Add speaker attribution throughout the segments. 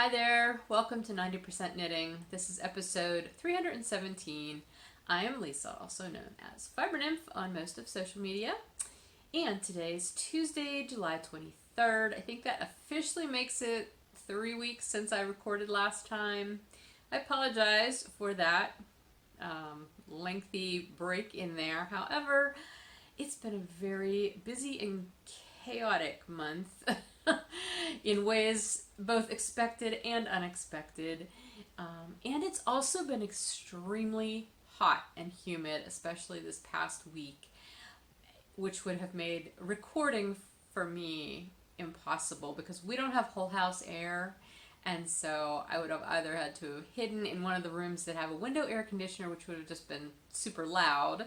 Speaker 1: Hi there, welcome to 90% Knitting. This is episode 317. I am Lisa, also known as Fiber Nymph on most of social media. And today's Tuesday, July 23rd. I think that officially makes it 3 weeks since I recorded last time. I apologize for that lengthy break in there. However, it's been a very busy and chaotic month in ways both expected and unexpected. And it's also been extremely hot and humid, especially this past week, which would have made recording for me impossible because we don't have whole house air. And so I would have either had to have hidden in one of the rooms that have a window air conditioner, which would have just been super loud,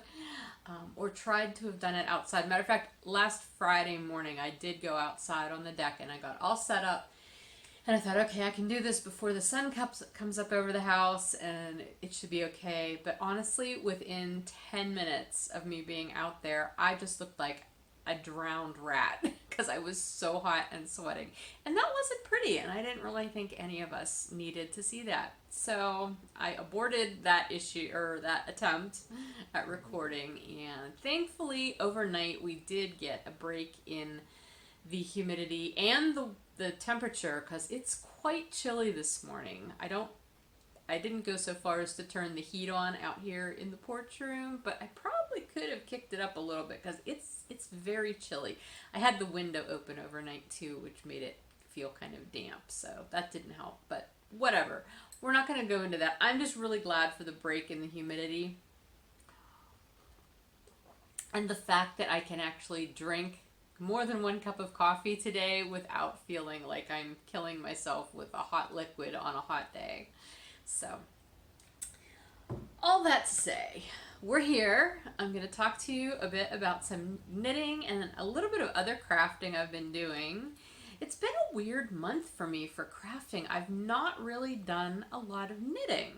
Speaker 1: or tried to have done it outside. Matter of fact, last Friday morning I did go outside on the deck and I got all set up. And I thought, okay, I can do this before the sun comes up over the house and it should be okay. But honestly, within 10 minutes of me being out there, I just looked like a drowned rat because I was so hot and sweating. And that wasn't pretty, and I didn't really think any of us needed to see that. So I aborted that issue, or that attempt at recording, and thankfully overnight we did get a break in the humidity and the temperature, because it's quite chilly this morning. I didn't go so far as to turn the heat on out here in the porch room, but I probably could have kicked it up a little bit because it's very chilly. I had the window open overnight too, which made it feel kind of damp, so that didn't help, but whatever. We're not going to go into that. I'm just really glad for the break in the humidity and the fact that I can actually drink more than 1 cup of coffee today without feeling like I'm killing myself with a hot liquid on a hot day. So, all that to say, we're here. I'm going to talk to you a bit about some knitting and a little bit of other crafting I've been doing. It's been a weird month for me for crafting. I've not really done a lot of knitting,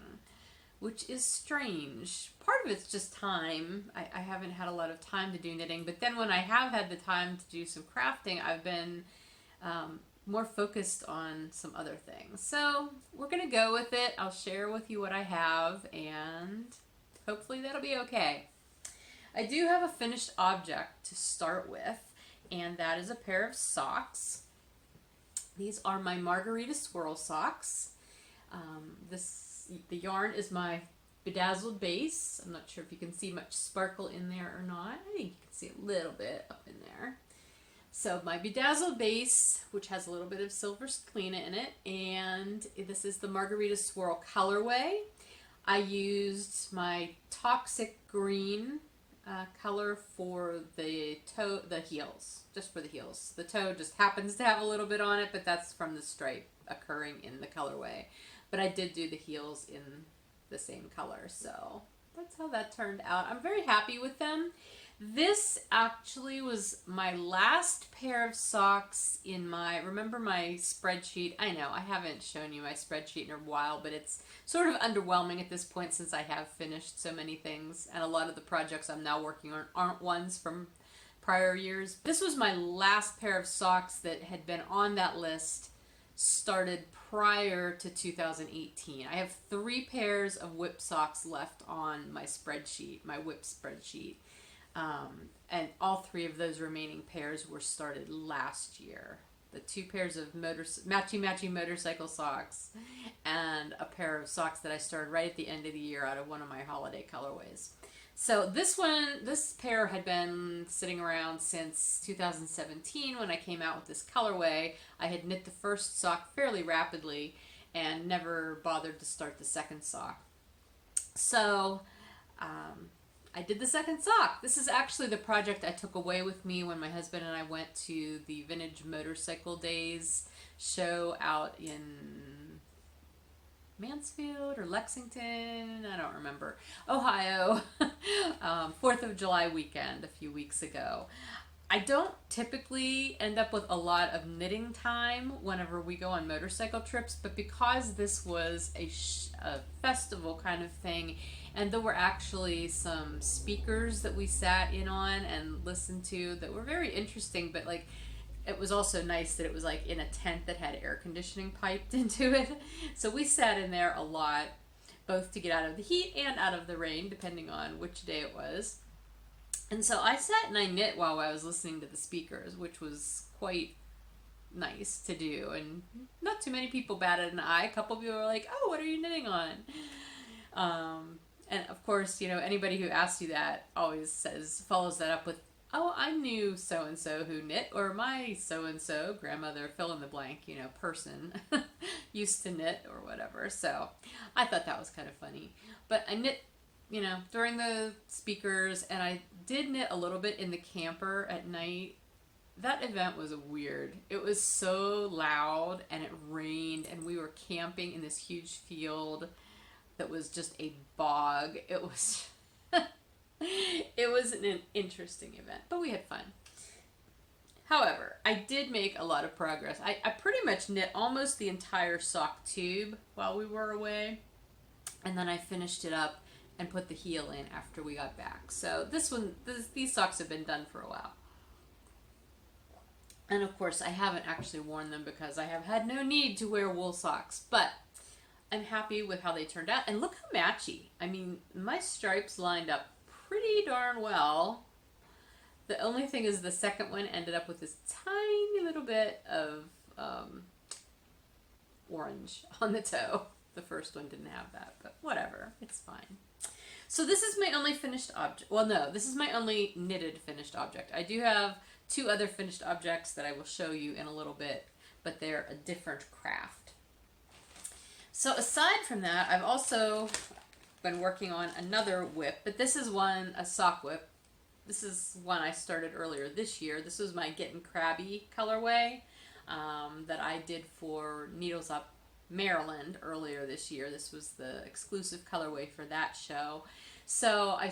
Speaker 1: which is strange. Part of it's just time. I haven't had a lot of time to do knitting, but then when I have had the time to do some crafting, I've been more focused on some other things. So we're gonna go with it. I'll share with you what I have and hopefully that'll be okay. I do have a finished object to start with, and that is a pair of socks. These are my Margarita Swirl socks. The yarn is my Bedazzled base. I'm not sure if you can see much sparkle in there or not. I think you can see a little bit up in there. So my Bedazzled base, which has a little bit of silver splina in it, and this is the Margarita Swirl colorway. I used my toxic green color for the heels, just for the heels. The toe just happens to have a little bit on it, but that's from the stripe occurring in the colorway. But I did do the heels in the same color, so that's how that turned out. I'm very happy with them. This actually was my last pair of socks in remember my spreadsheet? I know I haven't shown you my spreadsheet in a while, but it's sort of underwhelming at this point since I have finished so many things, and a lot of the projects I'm now working on aren't ones from prior years. This was my last pair of socks that had been on that list, started prior to 2018. I have 3 pairs of whip socks left on my spreadsheet, my whip spreadsheet. And all 3 of those remaining pairs were started last year. The 2 pairs of matchy motorcycle socks and a pair of socks that I started right at the end of the year out of one of my holiday colorways. So this pair had been sitting around since 2017 when I came out with this colorway. I had knit the first sock fairly rapidly and never bothered to start the second sock. So I did the second sock. This is actually the project I took away with me when my husband and I went to the Vintage Motorcycle Days show out in Mansfield or Lexington, I don't remember, Ohio, 4th of July weekend a few weeks ago. I don't typically end up with a lot of knitting time whenever we go on motorcycle trips, but because this was a festival kind of thing, and there were actually some speakers that we sat in on and listened to that were very interesting, but like it was also nice that it was like in a tent that had air conditioning piped into it. So we sat in there a lot, both to get out of the heat and out of the rain, depending on which day it was. And so I sat and I knit while I was listening to the speakers, which was quite nice to do. And not too many people batted an eye. A couple people were like, "Oh, what are you knitting on?" And of course, you know, anybody who asks you that always follows that up with, "Oh, I knew so-and-so who knit," or "my so-and-so grandmother fill in the blank, you know, person used to knit," or whatever. So I thought that was kind of funny. But I knit, you know, during the speakers, and I did knit a little bit in the camper at night. That event was weird. It was so loud, and it rained, and we were camping in this huge field that was just a bog. It was it was an interesting event, but we had fun. However, I did make a lot of progress. I pretty much knit almost the entire sock tube while we were away, and then I finished it up and put the heel in after we got back. So these socks have been done for a while. And of course, I haven't actually worn them because I have had no need to wear wool socks, but I'm happy with how they turned out. And look how matchy. I mean, my stripes lined up pretty darn well. The only thing is the second one ended up with this tiny little bit of orange on the toe. The first one didn't have that, but whatever. It's fine. So this is my only finished object. Well, no, this is my only knitted finished object. I do have 2 other finished objects that I will show you in a little bit, but they're a different craft. So aside from that, I've also been working on another whip, but this is a sock whip. This is one I started earlier this year. This was my Gettin Crabby colorway that I did for Needles Up Maryland earlier this year. This was the exclusive colorway for that show. So I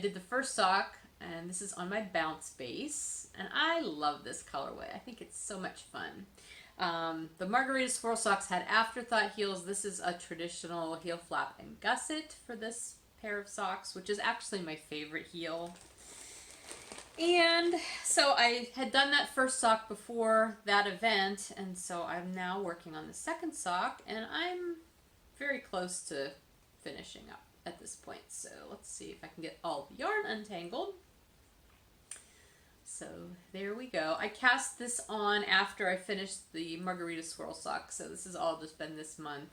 Speaker 1: did the first sock, and this is on my Bounce base, and I love this colorway. I think it's so much fun. The Margarita Swirl socks had afterthought heels. This is a traditional heel flap and gusset for this pair of socks, which is actually my favorite heel. And so I had done that first sock before that event, and so I'm now working on the second sock, and I'm very close to finishing up at this point. So let's see if I can get all the yarn untangled. So there we go. I cast this on after I finished the Margarita Swirl sock, so this has all just been this month,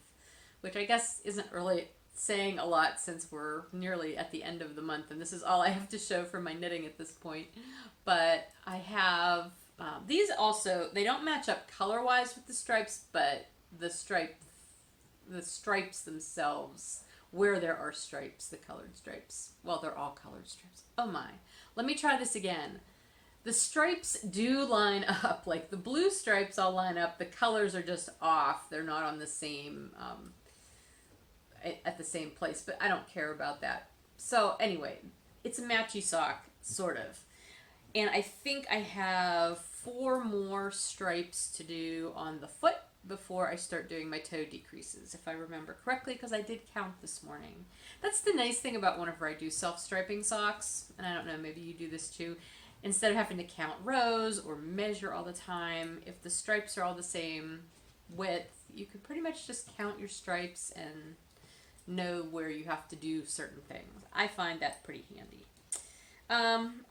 Speaker 1: which I guess isn't really saying a lot since we're nearly at the end of the month, and this is all I have to show for my knitting at this point. But I have these also, they don't match up color-wise with the stripes, but the stripes themselves, where there are stripes, the colored stripes, well, they're all colored stripes. Oh my. Let me try this again. The stripes do line up, like the blue stripes all line up, the colors are just off. They're not on the same, at the same place, but I don't care about that. So anyway, it's a matchy sock, sort of. And I think I have 4 more stripes to do on the foot before I start doing my toe decreases, if I remember correctly, because I did count this morning. That's the nice thing about whenever I do self-striping socks, and I don't know, maybe you do this too. Instead of having to count rows or measure all the time, if the stripes are all the same width, you can pretty much just count your stripes and know where you have to do certain things. I find that pretty handy.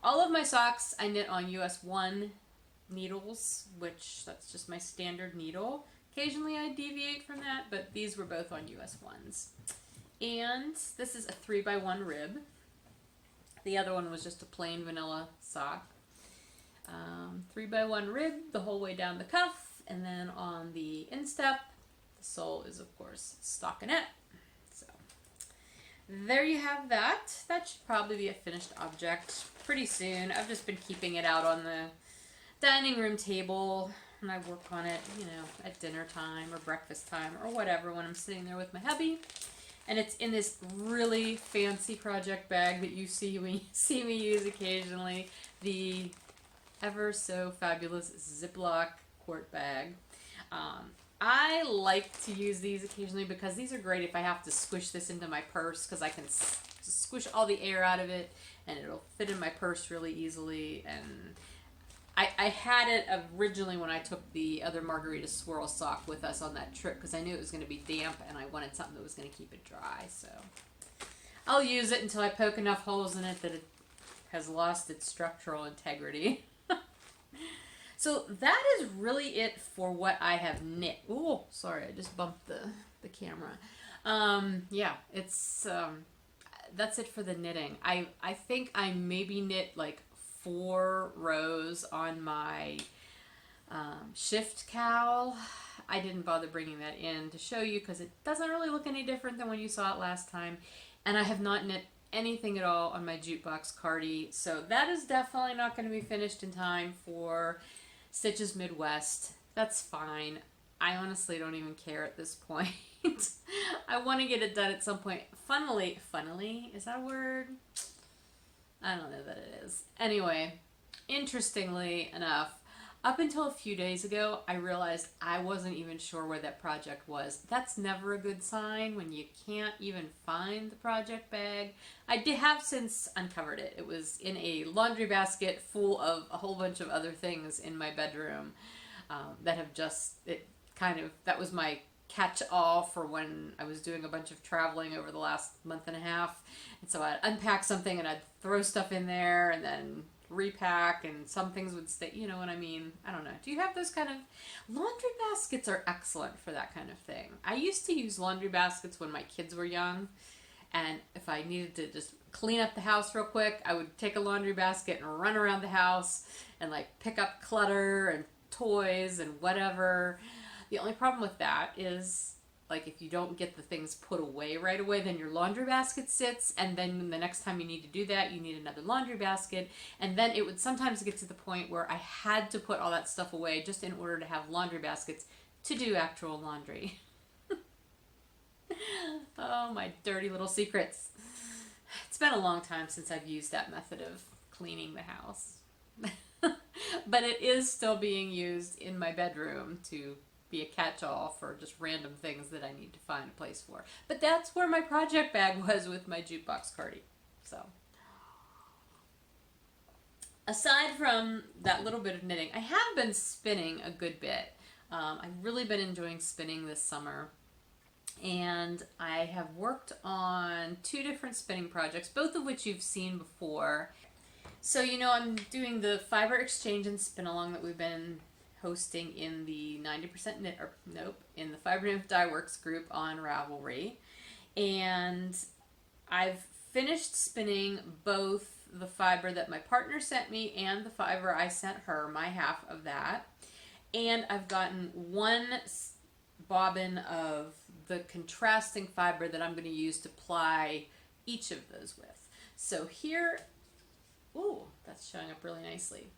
Speaker 1: All of my socks I knit on US 1 needles, which that's just my standard needle. Occasionally I deviate from that, but these were both on US 1s. And this is a 3x1 rib. The other one was just a plain vanilla sock. 3x1 rib the whole way down the cuff, and then on the instep, the sole is of course stockinette. So there you have that. That should probably be a finished object pretty soon. I've just been keeping it out on the dining room table, and I work on it, you know, at dinner time or breakfast time or whatever when I'm sitting there with my hubby. And it's in this really fancy project bag that you see me use occasionally, the ever so fabulous Ziploc quart bag. I like to use these occasionally because these are great if I have to squish this into my purse, because I can squish all the air out of it and it'll fit in my purse really easily. And I had it originally when I took the other Margarita Swirl sock with us on that trip because I knew it was going to be damp and I wanted something that was going to keep it dry. So I'll use it until I poke enough holes in it that it has lost its structural integrity. So that is really it for what I have knit. Oh, sorry, I just bumped the camera. Yeah, it's that's it for the knitting. I think I maybe knit like 4 rows on my shift cowl. I didn't bother bringing that in to show you because it doesn't really look any different than when you saw it last time. And I have not knit anything at all on my jukebox cardie, so that is definitely not going to be finished in time for Stitches Midwest. That's fine. I honestly don't even care at this point. I want to get it done at some point. Funnily, is that a word? I don't know that it is. Anyway, interestingly enough, up until a few days ago, I realized I wasn't even sure where that project was. That's never a good sign when you can't even find the project bag. I have since uncovered it. It was in a laundry basket full of a whole bunch of other things in my bedroom that have just, that was my catch-all for when I was doing a bunch of traveling over the last month and a half. And so I'd unpack something and I'd throw stuff in there and then repack, and some things would stay, you know what I mean? I don't know. Do you have those kind of... Laundry baskets are excellent for that kind of thing. I used to use laundry baskets when my kids were young, and if I needed to just clean up the house real quick, I would take a laundry basket and run around the house and like pick up clutter and toys and whatever. The only problem with that is, like, if you don't get the things put away right away, then your laundry basket sits, and then the next time you need to do that, you need another laundry basket, and then it would sometimes get to the point where I had to put all that stuff away just in order to have laundry baskets to do actual laundry. Oh, my dirty little secrets. It's been a long time since I've used that method of cleaning the house. But it is still being used in my bedroom to be a catch-all for just random things that I need to find a place for. But that's where my project bag was with my jukebox cardie. So, aside from that little bit of knitting, I have been spinning a good bit. I've really been enjoying spinning this summer. And I have worked on 2 different spinning projects, both of which you've seen before. So, you know, I'm doing the Fiber Exchange and Spinalong that we've been hosting in the 90% knit, or nope, in the Fiber Nymph Dye Works group on Ravelry. And I've finished spinning both the fiber that my partner sent me and the fiber I sent her, my half of that. And I've gotten 1 bobbin of the contrasting fiber that I'm going to use to ply each of those with. So here, ooh, that's showing up really nicely.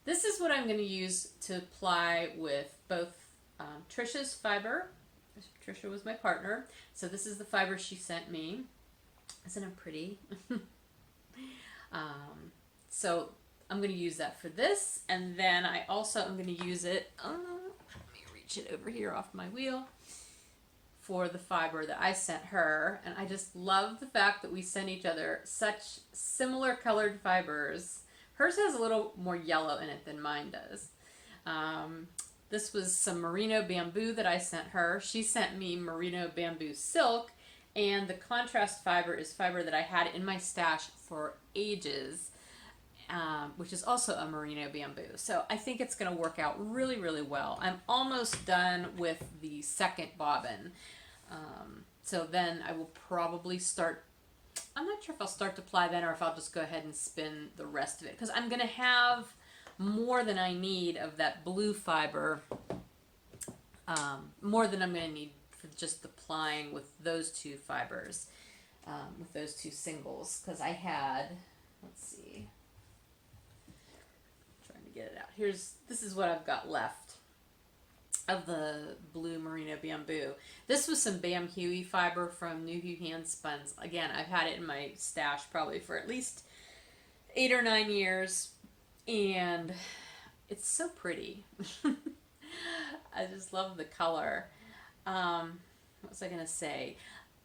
Speaker 1: This is what I'm going to use to ply with both Trisha's fiber. Trisha was my partner. So this is the fiber she sent me. Isn't it pretty? So I'm going to use that for this. And then I also am going to use it, let me reach it over here off my wheel, for the fiber that I sent her. And I just love the fact that we sent each other such similar colored fibers. Hers has a little more yellow in it than mine does. This was some merino bamboo that I sent her. She sent me merino bamboo silk, and the contrast fiber is fiber that I had in my stash for ages, which is also a merino bamboo. So I think it's going to work out really, really well. I'm almost done with the second bobbin. So then I will probably start, I'm not sure if I'll start to ply then or if I'll just go ahead and spin the rest of it, because I'm going to have more than I need of that blue fiber, more than I'm going to need for just the plying with those 2 fibers, with those 2 singles, because I had, let's see, I'm trying to get it out. This is what I've got left of the blue merino bamboo. This was some Bam Huey fiber from New Hue Hand Spuns. Again, I've had it in my stash probably for at least 8 or 9 years, and it's so pretty. I just love the color. What was I going to say?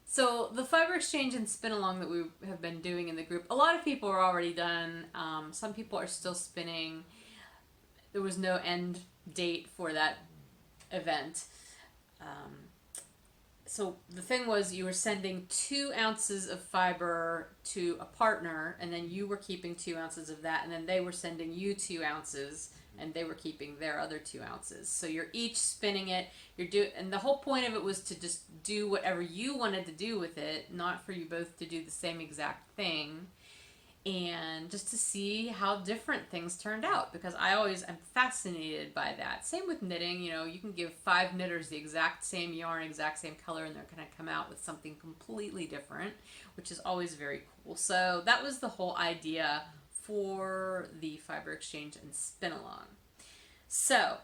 Speaker 1: So the Fiber Exchange and Spinalong that we have been doing in the group, a lot of people are already done. Some people are still spinning. there was no end date for that event. So the thing was, you were sending 2 ounces of fiber to a partner, and then you were keeping 2 ounces of that, and then they were sending you 2 ounces, and they were keeping their other 2 ounces. So you're each spinning it. And the whole point of it was to just do whatever you wanted to do with it, not for you both to do the same exact thing. And just to see how different things turned out, because I always am fascinated by that. Same with knitting, you know, you can give 5 knitters the exact same yarn, exact same color, and they're going to come out with something completely different, which is always very cool. So that was the whole idea for the Fiber Exchange and Spinalong. So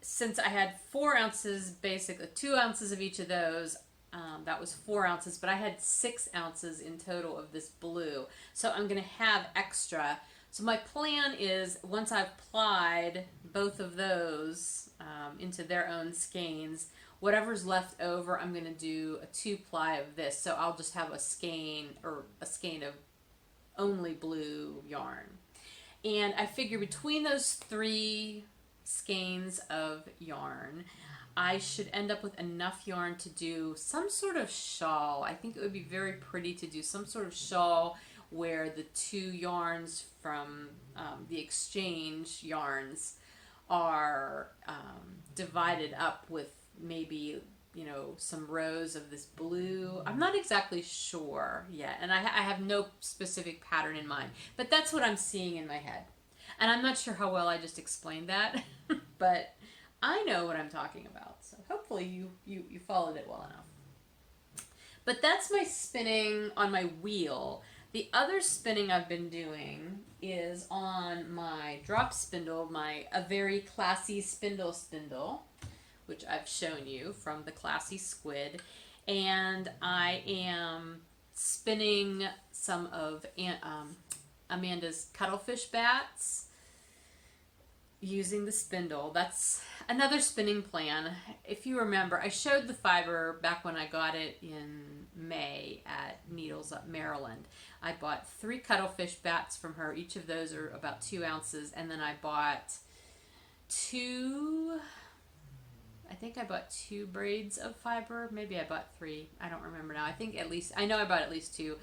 Speaker 1: since I had 4 ounces, basically 2 ounces of each of those, that was 4 ounces, but I had 6 ounces in total of this blue. So I'm going to have extra. So my plan is, once I've plied both of those into their own skeins, whatever's left over, I'm going to do a 2-ply of this. So I'll just have a skein, or a skein of only blue yarn. And I figure between those 3 skeins of yarn, I should end up with enough yarn to do some sort of shawl. I think it would be very pretty to do some sort of shawl where the 2 yarns from the exchange yarns are divided up with maybe, you know, some rows of this blue. I'm not exactly sure yet, and I have no specific pattern in mind, but that's what I'm seeing in my head. And I'm not sure how well I just explained that, but I know what I'm talking about, so hopefully you followed it well enough. But that's my spinning on my wheel. The other spinning I've been doing is on my drop spindle, my A Very Classy Spindle, which I've shown you from the Classy Squid. And I am spinning some of Amanda's cuttlefish bats using the spindle. That's another spinning plan. If you remember, I showed the fiber back when I got it in May at Needles Up, Maryland. I bought 3 cuttlefish bats from her. Each of those are about 2 ounces. And then I bought 2 braids of fiber. Maybe I bought 3. I don't remember now. I know I bought at least 2.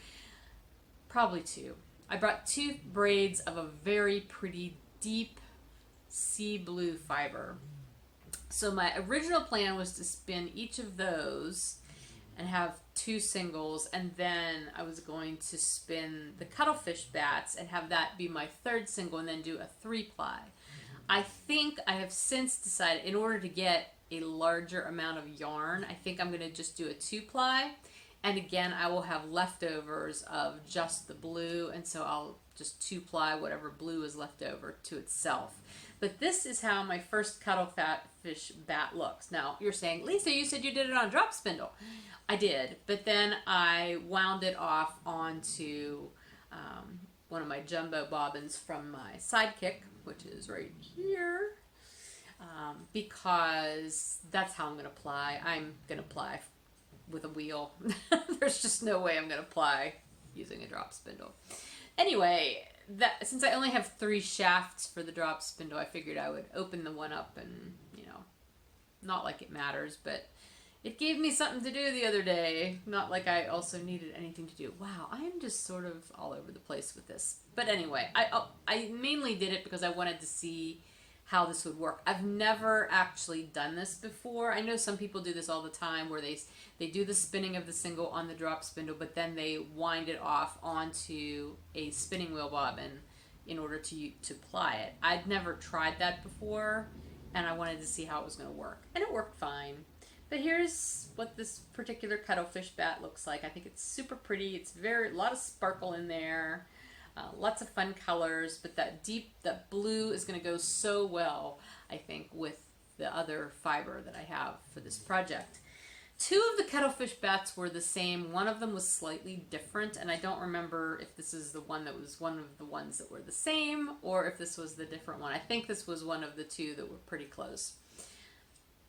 Speaker 1: Probably 2. I brought 2 braids of a very pretty deep sea blue fiber. So my original plan was to spin each of those and have 2 singles, and then I was going to spin the cuttlefish bats and have that be my 3rd single, and then do a 3-ply. I think I have since decided, in order to get a larger amount of yarn, I think I'm going to just do a 2-ply, and again I will have leftovers of just the blue, and so I'll just 2-ply whatever blue is left over to itself. But this is how my first cuttlefish bat looks. Now, you're saying, Lisa, you said you did it on a drop spindle. I did, but then I wound it off onto one of my jumbo bobbins from my Sidekick, which is right here, because that's how I'm going to ply. I'm going to ply with a wheel. There's just no way I'm going to ply using a drop spindle. Anyway, since I only have 3 shafts for the drop spindle, I figured I would open the one up and, you know, not like it matters, but it gave me something to do the other day. Not like I also needed anything to do. Wow, I am just sort of all over the place with this. But anyway, I mainly did it because I wanted to see how this would work. I've never actually done this before. I know some people do this all the time, where they do the spinning of the single on the drop spindle, but then they wind it off onto a spinning wheel bobbin in order to ply it. I'd never tried that before, and I wanted to see how it was going to work. And it worked fine. But here's what this particular cuttlefish bat looks like. I think it's super pretty. It's a lot of sparkle in there. Lots of fun colors, but that blue is going to go so well, I think, with the other fiber that I have for this project. 2 of the cuttlefish bats were the same. One of them was slightly different, and I don't remember if this is the one that was one of the ones that were the same, or if this was the different one. I think this was one of the 2 that were pretty close.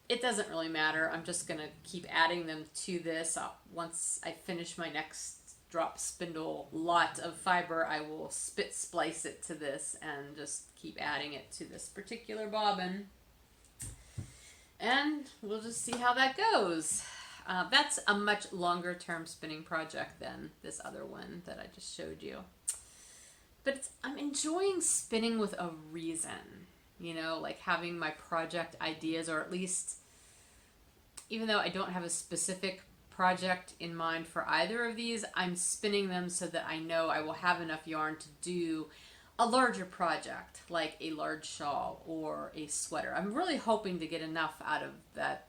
Speaker 1: It doesn't really matter. I'm just going to keep adding them to this once I finish my next drop spindle lot of fiber, I will spit splice it to this and just keep adding it to this particular bobbin. And we'll just see how that goes. That's a much longer term spinning project than this other one that I just showed you. But I'm enjoying spinning with a reason, you know, like having my project ideas, or at least, even though I don't have a specific project in mind for either of these, I'm spinning them so that I know I will have enough yarn to do a larger project, like a large shawl or a sweater. I'm really hoping to get enough out of that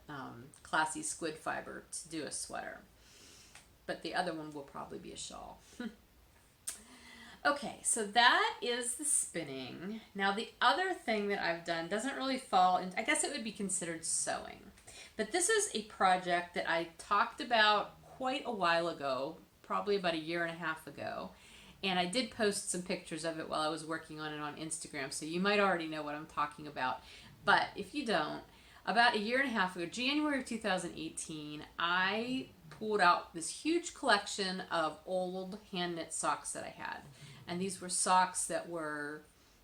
Speaker 1: Classy Squid fiber to do a sweater. But the other one will probably be a shawl. Okay, so that is the spinning. Now the other thing that I've done doesn't really fall in, I guess it would be considered sewing. But this is a project that I talked about quite a while ago, probably about 1.5 years ago. And I did post some pictures of it while I was working on it on Instagram, so you might already know what I'm talking about. But if you don't, about 1.5 years ago, January of 2018, I pulled out this huge collection of old hand knit socks that I had. And these were socks that were,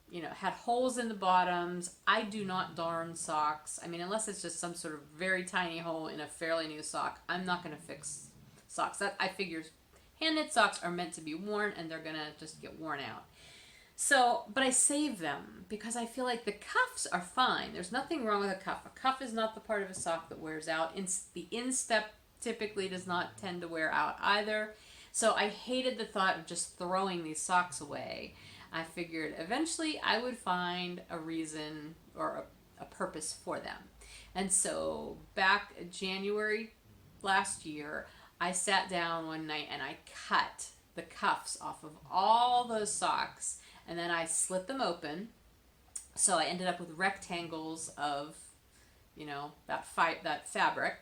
Speaker 1: you know, had holes in the bottoms. I do not darn socks. I mean, unless it's just some sort of very tiny hole in a fairly new sock, I'm not going to fix socks. That, I figure hand knit socks are meant to be worn and they're going to just get worn out. So, but I save them because I feel like the cuffs are fine. There's nothing wrong with a cuff. A cuff is not the part of a sock that wears out. The instep typically does not tend to wear out either. So I hated the thought of just throwing these socks away. I figured eventually I would find a reason or a purpose for them. And so back in January last year, I sat down one night and I cut the cuffs off of all those socks, and then I slit them open. So I ended up with rectangles of, you know, that fabric.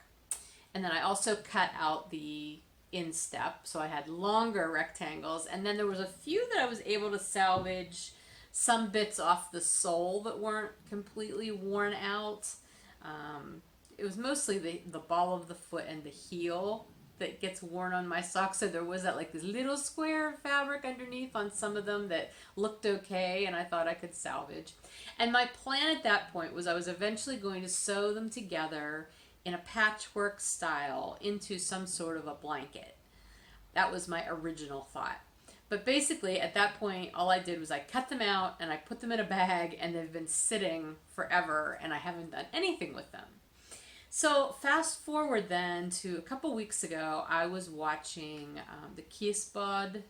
Speaker 1: And then I also cut out the instep, so I had longer rectangles, and then there was a few that I was able to salvage some bits off the sole that weren't completely worn out. It was mostly the ball of the foot and the heel that gets worn on my socks, so there was that like this little square of fabric underneath on some of them that looked okay and I thought I could salvage. And my plan at that point was I was eventually going to sew them together in a patchwork style into some sort of a blanket. That was my original thought. But basically at that point all I did was I cut them out and I put them in a bag, and they've been sitting forever and I haven't done anything with them. So fast forward then to a couple weeks ago, I was watching the Kiesbod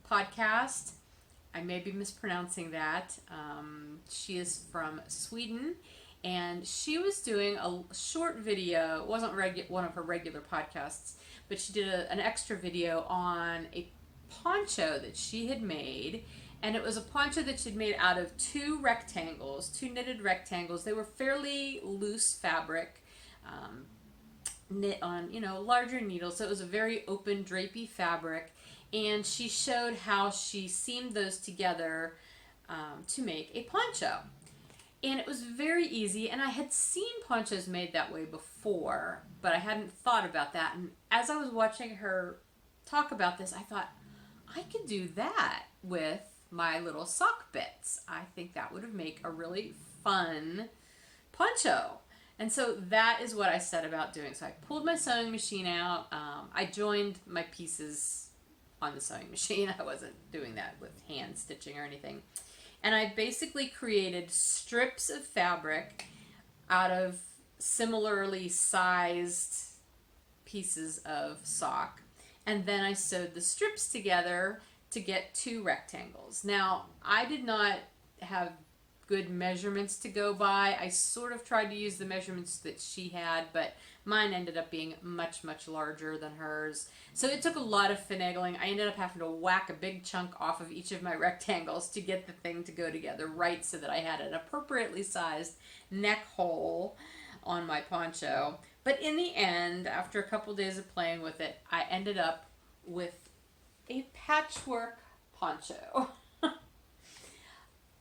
Speaker 1: podcast. I may be mispronouncing that. She is from Sweden, and she was doing a short video. It wasn't one of her regular podcasts, but she did an extra video on a poncho that she had made. And it was a poncho that she'd made out of two knitted rectangles. They were fairly loose fabric, knit on, you know, larger needles. So it was a very open drapey fabric. And she showed how she seamed those together to make a poncho. And it was very easy, and I had seen ponchos made that way before, but I hadn't thought about that. And as I was watching her talk about this, I thought, I could do that with my little sock bits. I think that would have made a really fun poncho. And so that is what I set about doing. So I pulled my sewing machine out. I joined my pieces on the sewing machine. I wasn't doing that with hand stitching or anything. And I basically created strips of fabric out of similarly sized pieces of sock. And then I sewed the strips together to get two rectangles. Now, I did not have good measurements to go by. I sort of tried to use the measurements that she had, but mine ended up being much, much larger than hers. So it took a lot of finagling. I ended up having to whack a big chunk off of each of my rectangles to get the thing to go together right so that I had an appropriately sized neck hole on my poncho. But in the end, after a couple days of playing with it, I ended up with a patchwork poncho.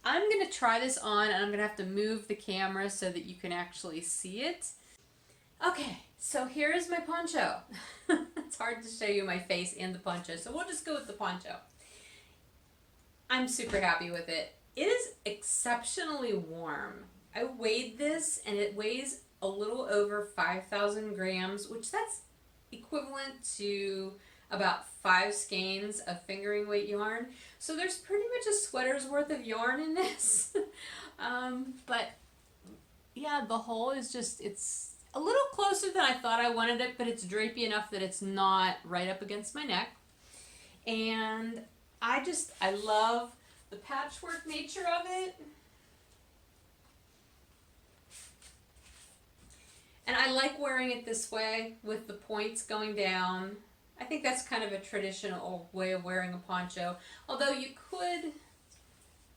Speaker 1: I'm going to try this on, and I'm going to have to move the camera so that you can actually see it. Okay, so here is my poncho. it's hard to show you my face and the poncho, so we'll just go with the poncho. I'm super happy with it. It is exceptionally warm. I weighed this and it weighs a little over 5,000 grams, which that's equivalent to about 5 skeins of fingering weight yarn. So there's pretty much a sweater's worth of yarn in this. But yeah, the hole is just, it's a little closer than I thought I wanted it, but it's drapey enough that it's not right up against my neck. And I love the patchwork nature of it. And I like wearing it this way with the points going down. I think that's kind of a traditional way of wearing a poncho. Although you could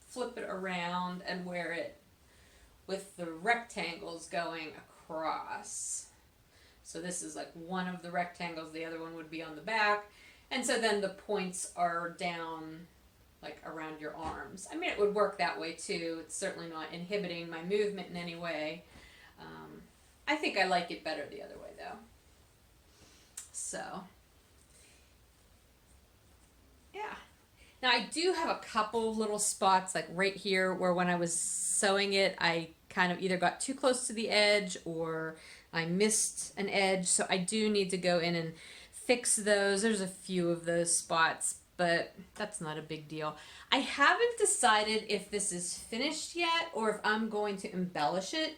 Speaker 1: flip it around and wear it with the rectangles going across. So this is like one of the rectangles, the other one would be on the back. And so then the points are down like around your arms. I mean, it would work that way too. It's certainly not inhibiting my movement in any way. I think I like it better the other way though. So, yeah. Now I do have a couple little spots like right here where when I was sewing it, I kind of either got too close to the edge or I missed an edge. So I do need to go in and fix those. There's a few of those spots, but that's not a big deal. I haven't decided if this is finished yet or if I'm going to embellish it.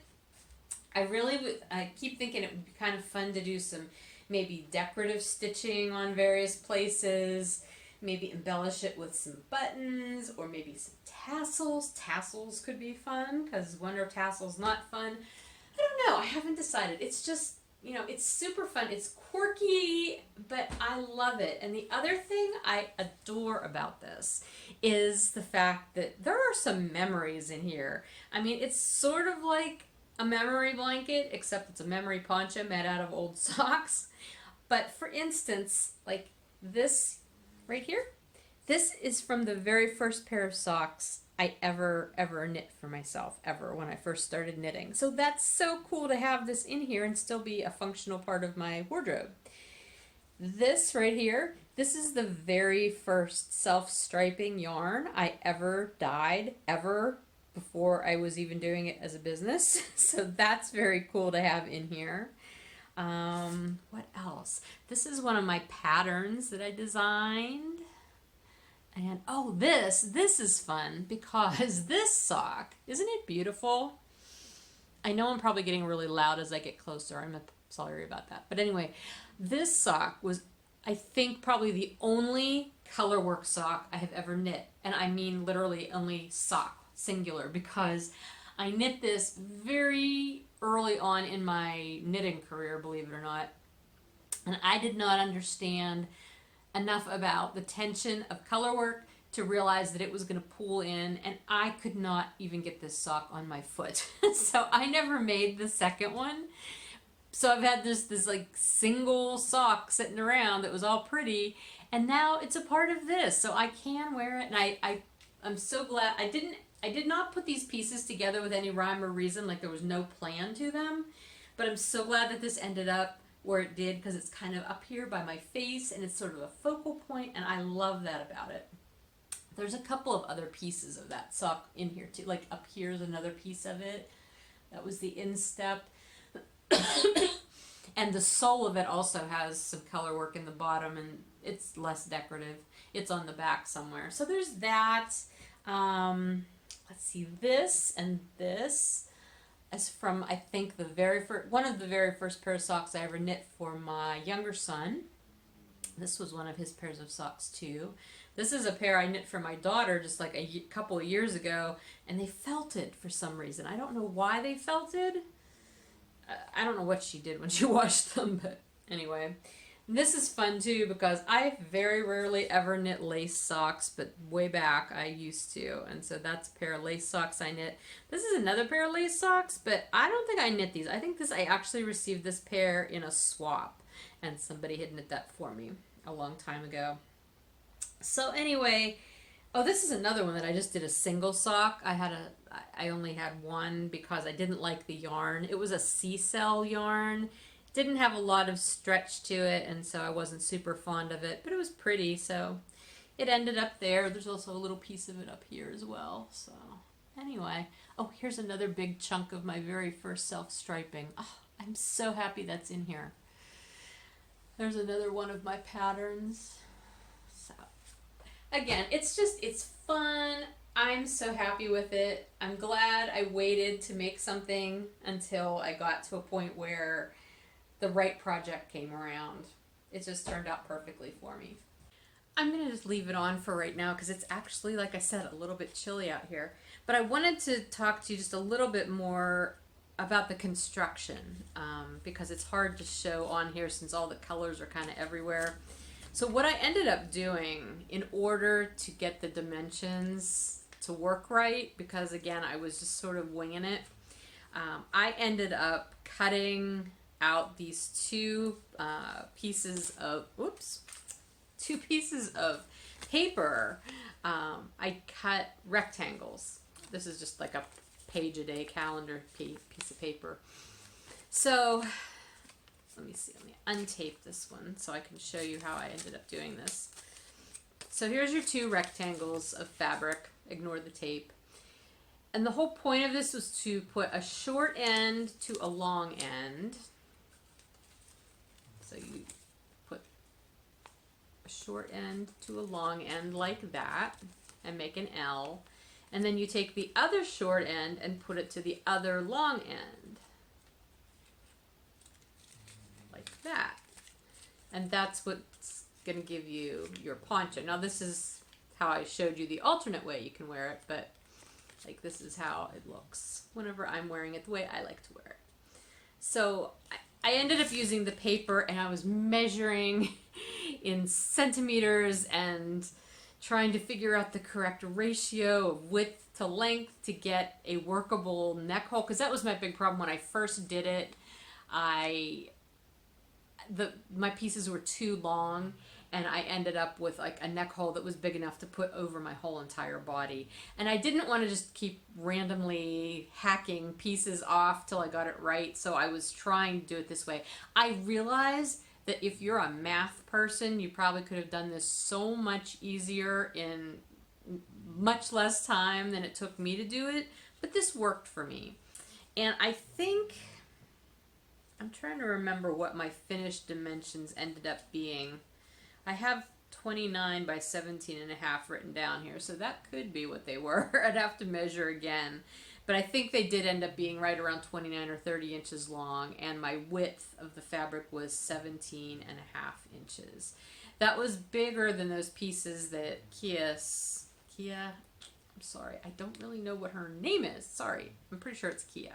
Speaker 1: I keep thinking it would be kind of fun to do some maybe decorative stitching on various places, maybe embellish it with some buttons or maybe some tassels. Tassels could be fun because when are tassels not fun? I don't know. I haven't decided. It's just, you know, it's super fun. It's quirky, but I love it. And the other thing I adore about this is the fact that there are some memories in here. I mean, it's sort of like a memory blanket, except it's a memory poncho made out of old socks. But for instance, like this right here, this is from the very first pair of socks I ever knit for myself, ever, when I first started knitting. So that's so cool to have this in here and still be a functional part of my wardrobe. This right here, this is the very first self-striping yarn I ever dyed, ever, before I was even doing it as a business. So that's very cool to have in here. What else? This is one of my patterns that I designed. And oh, this is fun because this sock, isn't it beautiful? I know I'm probably getting really loud as I get closer. I'm sorry about that. But anyway, this sock was, I think, probably the only colorwork sock I have ever knit. And I mean literally only sock. Singular, because I knit this very early on in my knitting career, believe it or not, and I did not understand enough about the tension of color work to realize that it was going to pull in, and I could not even get this sock on my foot. So I never made the second one. So I've had this like single sock sitting around that was all pretty, and now it's a part of this, so I can wear it. And I'm so glad I did not put these pieces together with any rhyme or reason, like there was no plan to them, but I'm so glad that this ended up where it did because it's kind of up here by my face and it's sort of a focal point, and I love that about it. There's a couple of other pieces of that sock in here too, like up here's another piece of it. That was the instep. And the sole of it also has some color work in the bottom, and it's less decorative. It's on the back somewhere. So there's that. Let's see, this and this is from, I think, one of the very first pair of socks I ever knit for my younger son. This was one of his pairs of socks too. This is a pair I knit for my daughter just like a couple of years ago, and they felted for some reason. I don't know why they felted. I don't know what she did when she washed them, but anyway. This is fun too because I very rarely ever knit lace socks, but way back I used to, and so that's a pair of lace socks I knit. This is another pair of lace socks, but I don't think I knit these. I think I actually received this pair in a swap, and somebody had knit that for me a long time ago. So anyway, oh, this is another one that I just did a single sock. I only had one because I didn't like the yarn. It was a sea cell yarn. Didn't have a lot of stretch to it, and so I wasn't super fond of it, but it was pretty, so it ended up there. There's also a little piece of it up here as well. So anyway, oh, here's another big chunk of my very first self-striping. Oh, I'm so happy that's in here. There's another one of my patterns. So again, it's fun. I'm so happy with it. I'm glad I waited to make something until I got to a point where the right project came around. It just turned out perfectly for me. I'm going to just leave it on for right now because it's actually, like I said, a little bit chilly out here. But I wanted to talk to you just a little bit more about the construction because it's hard to show on here since all the colors are kind of everywhere. So what I ended up doing in order to get the dimensions to work right, because again, I was just sort of winging it, I ended up cutting out these two pieces of paper. I cut rectangles. This is just like a page a day calendar piece of paper. So let me see, let me untape this one so I can show you how I ended up doing this. So here's your two rectangles of fabric. Ignore the tape. And the whole point of this was to put a short end to a long end. So you put a short end to a long end like that and make an L. And then you take the other short end and put it to the other long end. Like that. And that's what's going to give you your poncho. Now this is how I showed you the alternate way you can wear it, but like this is how it looks whenever I'm wearing it the way I like to wear it. So I ended up using the paper and I was measuring in centimeters and trying to figure out the correct ratio of width to length to get a workable neck hole, because that was my big problem when I first did it. My pieces were too long and I ended up with like a neck hole that was big enough to put over my whole entire body. And I didn't want to just keep randomly hacking pieces off till I got it right, so I was trying to do it this way. I realized that if you're a math person, you probably could have done this so much easier in much less time than it took me to do it, but this worked for me. And I think, I'm trying to remember what my finished dimensions ended up being. I have 29 by 17 and a half written down here, so that could be what they were. I'd have to measure again. But I think they did end up being right around 29 or 30 inches long, and my width of the fabric was 17 and a half inches. That was bigger than those pieces that Kia, I'm sorry, I don't really know what her name is. Sorry, I'm pretty sure it's Kia.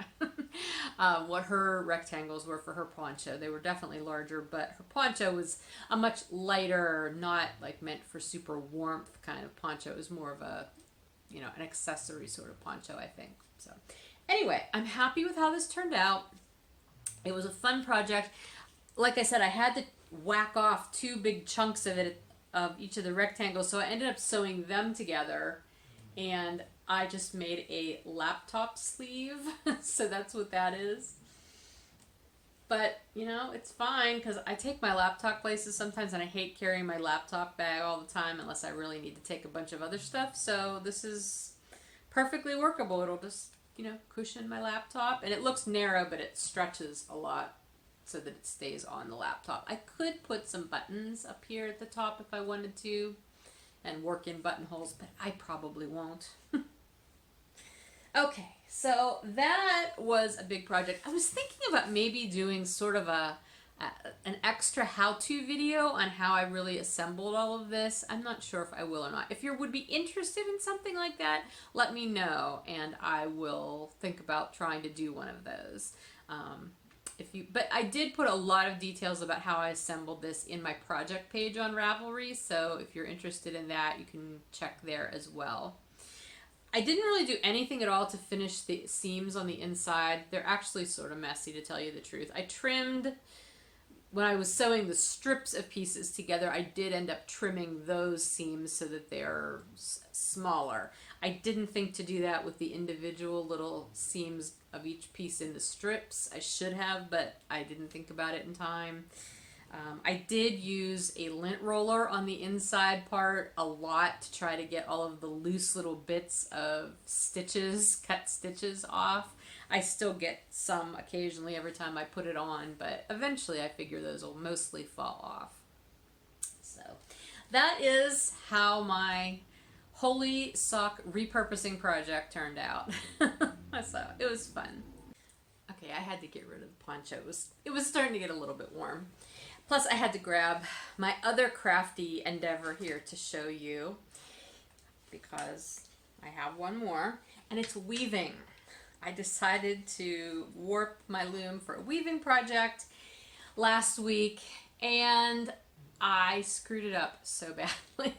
Speaker 1: What her rectangles were for her poncho. They were definitely larger, but her poncho was a much lighter, not like meant for super warmth kind of poncho. It was more of a, you know, an accessory sort of poncho, I think. So anyway, I'm happy with how this turned out. It was a fun project. Like I said, I had to whack off two big chunks of it, of each of the rectangles, so I ended up sewing them together. And I just made a laptop sleeve, so that's what that is. But, you know, it's fine because I take my laptop places sometimes and I hate carrying my laptop bag all the time unless I really need to take a bunch of other stuff. So this is perfectly workable. It'll just, you know, cushion my laptop. And it looks narrow, but it stretches a lot so that it stays on the laptop. I could put some buttons up here at the top if I wanted to and work in buttonholes, but I probably won't. Okay, so that was a big project. I was thinking about maybe doing sort of an extra how-to video on how I really assembled all of this. I'm not sure if I will or not. If you would be interested in something like that, let me know, and I will think about trying to do one of those. But I did put a lot of details about how I assembled this in my project page on Ravelry, so if you're interested in that, you can check there as well. I didn't really do anything at all to finish the seams on the inside. They're actually sort of messy, to tell you the truth. I trimmed, when I was sewing the strips of pieces together, I did end up trimming those seams so that they're smaller. I didn't think to do that with the individual little seams of each piece in the strips. I should have, but I didn't think about it in time. I did use a lint roller on the inside part a lot to try to get all of the loose little bits of stitches, cut stitches off. I still get some occasionally every time I put it on, but eventually I figure those will mostly fall off. So that is how my holy sock repurposing project turned out. So it was fun. Okay, I had to get rid of the poncho. It was starting to get a little bit warm. Plus, I had to grab my other crafty endeavor here to show you because I have one more, and it's weaving. I decided to warp my loom for a weaving project last week, and I screwed it up so badly.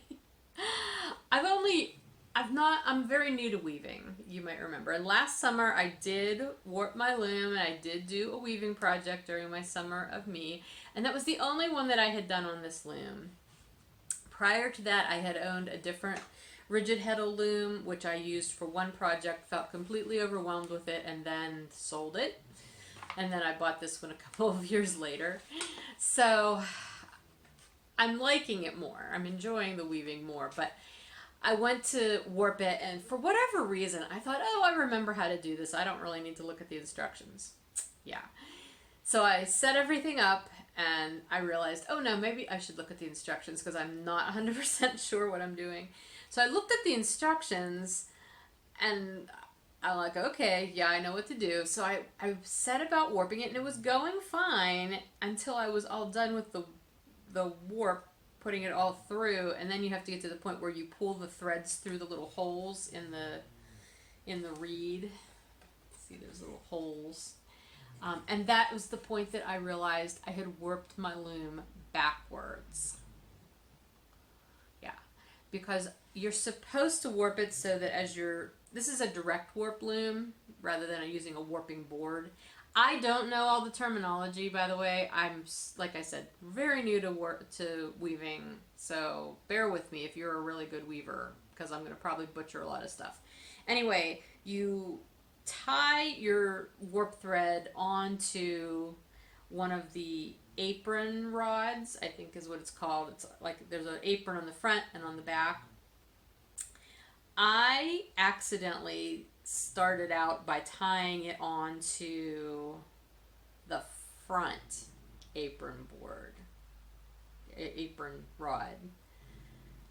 Speaker 1: I'm very new to weaving, you might remember. And last summer I did warp my loom and I did do a weaving project during my summer of me. And that was the only one that I had done on this loom. Prior to that, I had owned a different rigid heddle loom, which I used for one project, felt completely overwhelmed with it, and then sold it. And then I bought this one a couple of years later. So I'm liking it more. I'm enjoying the weaving more, but I went to warp it, and for whatever reason, I thought, oh, I remember how to do this. I don't really need to look at the instructions. Yeah. So I set everything up, and I realized, oh no, maybe I should look at the instructions because I'm not 100% sure what I'm doing. So I looked at the instructions, and I'm like, okay, yeah, I know what to do. So I set about warping it, and it was going fine until I was all done with the warp, putting it all through, and then you have to get to the point where you pull the threads through the little holes in the reed. See those little holes? And that was the point that I realized I had warped my loom backwards. Yeah, because you're supposed to warp it so that this is a direct warp loom rather than using a warping board. I don't know all the terminology, by the way. I'm, like I said, very new to weaving, so bear with me if you're a really good weaver, because I'm going to probably butcher a lot of stuff. Anyway, you tie your warp thread onto one of the apron rods, I think is what it's called. It's like there's an apron on the front and on the back. I accidentally started out by tying it onto the front apron rod,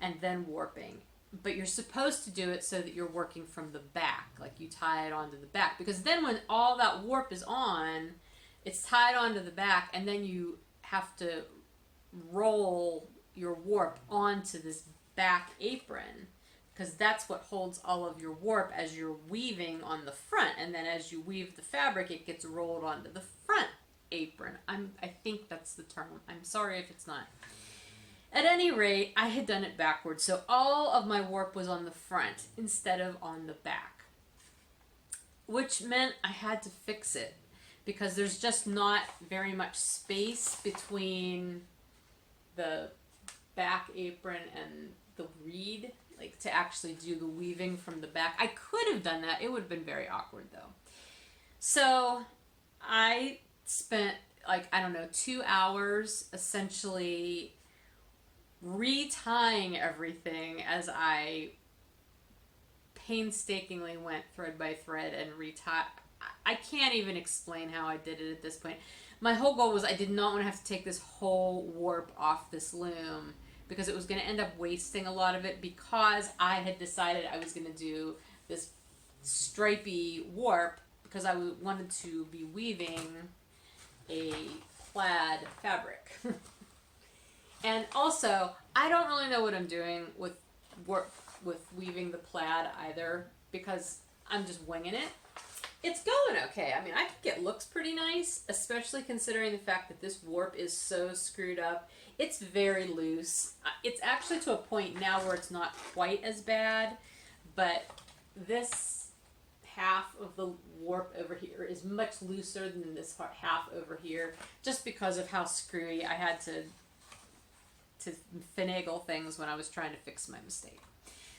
Speaker 1: and then warping. But you're supposed to do it so that you're working from the back, like you tie it onto the back, because then when all that warp is on, it's tied onto the back, and then you have to roll your warp onto this back apron, because that's what holds all of your warp as you're weaving on the front, and then as you weave the fabric, it gets rolled onto the front apron. I think that's the term. I'm sorry if it's not. At any rate, I had done it backwards, so all of my warp was on the front instead of on the back, which meant I had to fix it because there's just not very much space between the back apron and the reed, like to actually do the weaving from the back. I could have done that. It would have been very awkward though. So I spent 2 hours essentially retying everything as I painstakingly went thread by thread and retie. I can't even explain how I did it at this point. My whole goal was I did not want to have to take this whole warp off this loom because it was going to end up wasting a lot of it, because I had decided I was going to do this stripy warp because I wanted to be weaving a plaid fabric. And also, I don't really know what I'm doing with weaving the plaid either, because I'm just winging it. It's going okay. I mean, I think it looks pretty nice, especially considering the fact that this warp is so screwed up. It's very loose. It's actually to a point now where it's not quite as bad, but this half of the warp over here is much looser than this half over here, just because of how screwy I had to finagle things when I was trying to fix my mistake.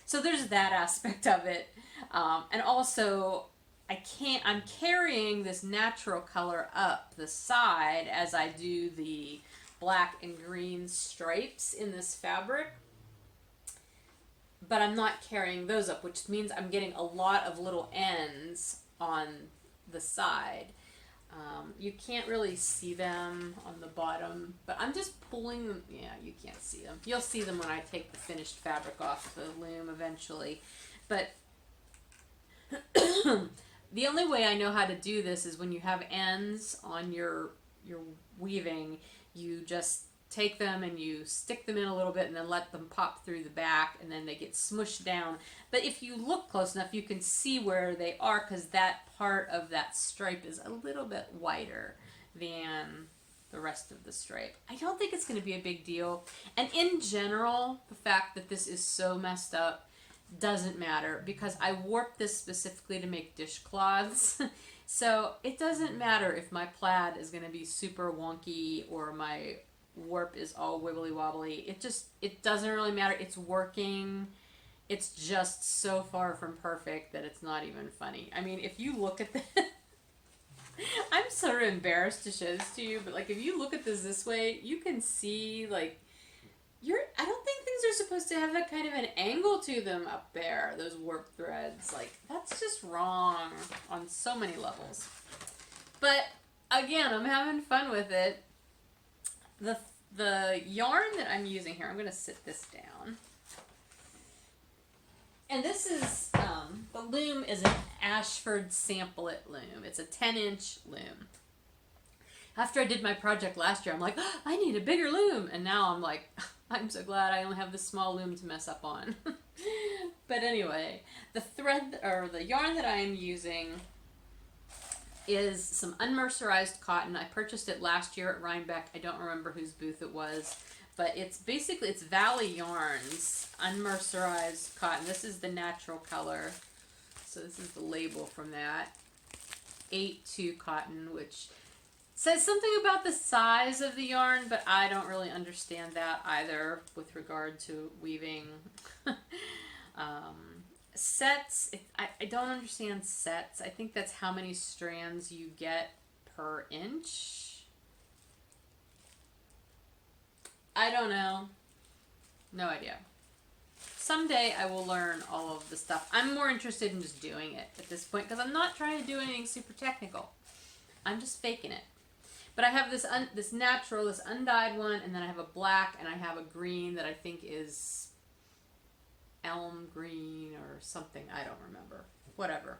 Speaker 1: So there's that aspect of it. And also, I'm carrying this natural color up the side as I do the black and green stripes in this fabric. But I'm not carrying those up, which means I'm getting a lot of little ends on the side. You can't really see them on the bottom, but I'm just pulling them. Yeah, you can't see them. You'll see them when I take the finished fabric off the loom eventually. But the only way I know how to do this is when you have ends on your weaving, you just take them and you stick them in a little bit and then let them pop through the back, and then they get smushed down. But if you look close enough, you can see where they are, because that part of that stripe is a little bit wider than the rest of the stripe. I don't think it's going to be a big deal. And in general, the fact that this is so messed up doesn't matter, because I warped this specifically to make dishcloths. So it doesn't matter if my plaid is going to be super wonky or my warp is all wibbly wobbly. It doesn't really matter. It's working. It's just so far from perfect that it's not even funny. I mean, if you look at this, I'm sort of embarrassed to show this to you, but like if you look at this way, you can see like I don't think things are supposed to have that kind of an angle to them up there, those warp threads. Like, that's just wrong on so many levels. But again, I'm having fun with it. The yarn that I'm using here, I'm going to sit this down. And this is, the loom is an Ashford Sample It loom. It's a 10-inch loom. After I did my project last year, I'm like, oh, I need a bigger loom. And now I'm like, I'm so glad I only have this small loom to mess up on. But anyway, the thread, or the yarn that I am using is some unmercerized cotton. I purchased it last year at Rhinebeck. I don't remember whose booth it was, but it's Valley Yarns unmercerized cotton. This is the natural color, so this is the label from that. 8-2 cotton, which says something about the size of the yarn, but I don't really understand that either with regard to weaving. Sets, I don't understand sets. I think that's how many strands you get per inch. I don't know. No idea. Someday I will learn all of the stuff. I'm more interested in just doing it at this point, because I'm not trying to do anything super technical. I'm just faking it. But I have this natural, this undyed one, and then I have a black, and I have a green that I think is elm green or something. I don't remember. Whatever.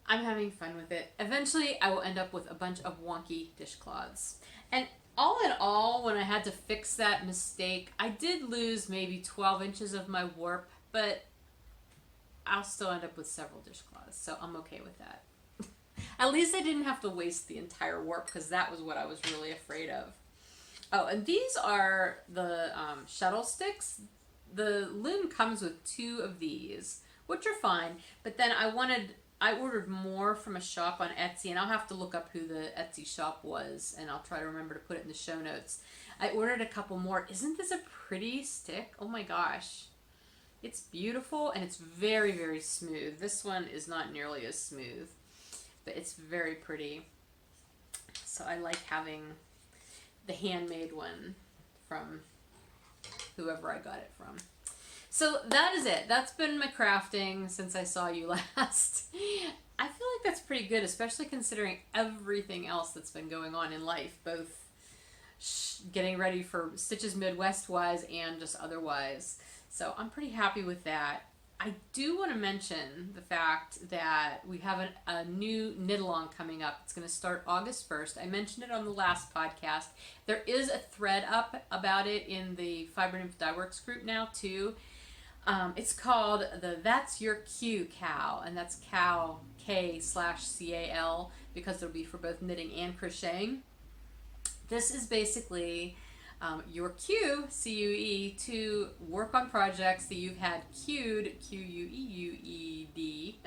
Speaker 1: I'm having fun with it. Eventually, I will end up with a bunch of wonky dishcloths. And all in all, when I had to fix that mistake, I did lose maybe 12 inches of my warp, but I'll still end up with several dishcloths, so I'm okay with that. At least I didn't have to waste the entire warp, because that was what I was really afraid of. Oh, and these are the shuttle sticks. The loom comes with 2 of these, which are fine, but then I ordered more from a shop on Etsy, and I'll have to look up who the Etsy shop was, and I'll try to remember to put it in the show notes. I ordered a couple more. Isn't this a pretty stick? Oh my gosh. It's beautiful, and it's very, very smooth. This one is not nearly as smooth, but it's very pretty. So I like having the handmade one from whoever I got it from. So that is it. That's been my crafting since I saw you last. I feel like that's pretty good, especially considering everything else that's been going on in life, both getting ready for Stitches Midwest-wise and just otherwise. So I'm pretty happy with that. I do want to mention the fact that we have a new knit-along coming up. It's going to start August 1st. I mentioned it on the last podcast. There is a thread up about it in the Fiber Nymph Dye Works group now, too. It's called the That's Your Q Cal, and that's Cal, K/CAL, because it'll be for both knitting and crocheting. This is basically your cue, C-U-E, to work on projects that you've had queued, Q-U-E-U-E-D,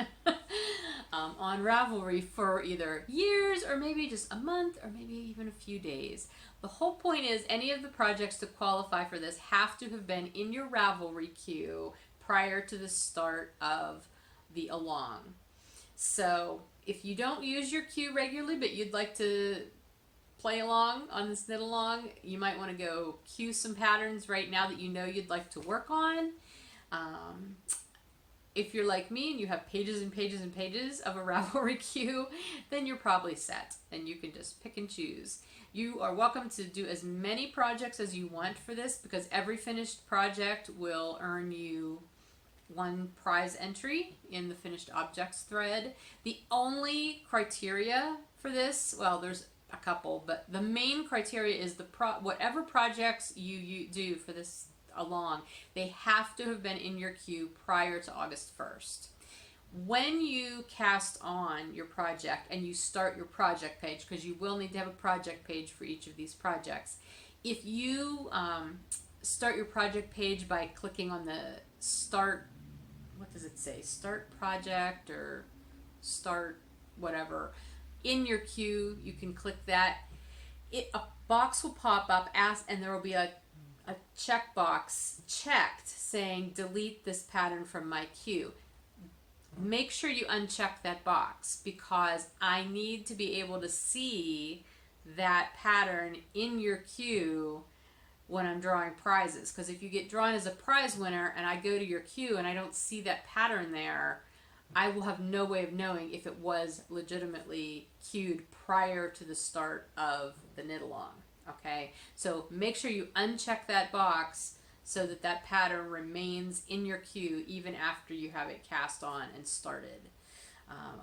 Speaker 1: on Ravelry for either years or maybe just a month or maybe even a few days. The whole point is any of the projects to qualify for this have to have been in your Ravelry queue prior to the start of the along. So if you don't use your queue regularly, but you'd like to play along on this knit along, you might want to go queue some patterns right now that you know you'd like to work on. If you're like me and you have pages and pages and pages of a Ravelry queue, then you're probably set and you can just pick and choose. You are welcome to do as many projects as you want for this, because every finished project will earn you 1 prize entry in the finished objects thread. The only criteria for this, well, there's a couple, but the main criteria is whatever projects you do for this along, they have to have been in your queue prior to August 1st. When you cast on your project and you start your project page, because you will need to have a project page for each of these projects, if you start your project page by clicking on the start, what does it say, start project or start whatever, in your queue, you can click that. A box will pop up and there will be a checkbox checked saying delete this pattern from my queue. Make sure you uncheck that box, because I need to be able to see that pattern in your queue when I'm drawing prizes. Because if you get drawn as a prize winner and I go to your queue and I don't see that pattern there, I will have no way of knowing if it was legitimately queued prior to the start of the knit along. Okay, so make sure you uncheck that box so that that pattern remains in your queue even after you have it cast on and started.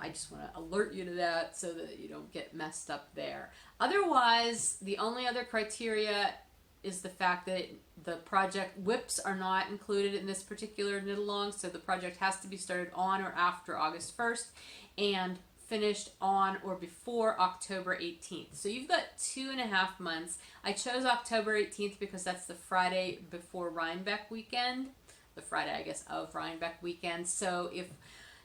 Speaker 1: I just want to alert you to that so that you don't get messed up there. Otherwise, the only other criteria is the fact that the project whips are not included in this particular knit along, so the project has to be started on or after August 1st and finished on or before October 18th. So you've got 2.5 months. I chose October 18th because that's the Friday before Rhinebeck weekend, the Friday, I guess, of Rhinebeck weekend. So if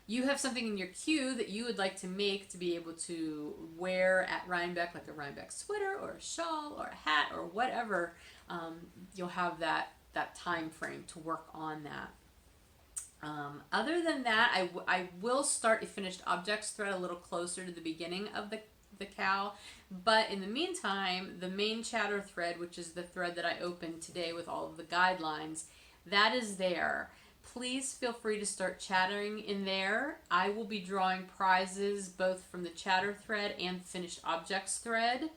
Speaker 1: you have something in your queue that you would like to make to be able to wear at Rhinebeck, like a Rhinebeck sweater or a shawl or a hat or whatever, you'll have that time frame to work on that. Other than that, I will start a finished objects thread a little closer to the beginning of the cow, but in the meantime, the main chatter thread, which is the thread that I opened today with all of the guidelines, that is there. Please feel free to start chattering in there. I will be drawing prizes both from the chatter thread and finished objects thread.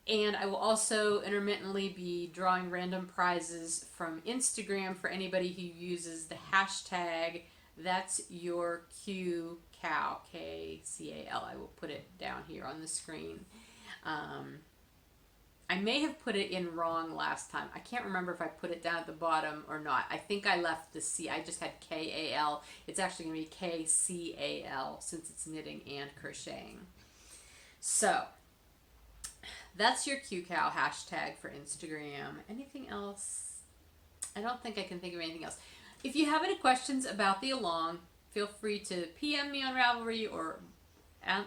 Speaker 1: And I will also intermittently be drawing random prizes from Instagram for anybody who uses the hashtag That's Your Q Cow, K-C-A-L. I will put it down here on the screen. I may have put it in wrong last time. I can't remember if I put it down at the bottom or not. I think I left the C. I just had K-A-L. It's actually going to be K-C-A-L since it's knitting and crocheting. So that's your QCow hashtag for Instagram. Anything else? I don't think I can think of anything else. If you have any questions about the along, feel free to PM me on Ravelry or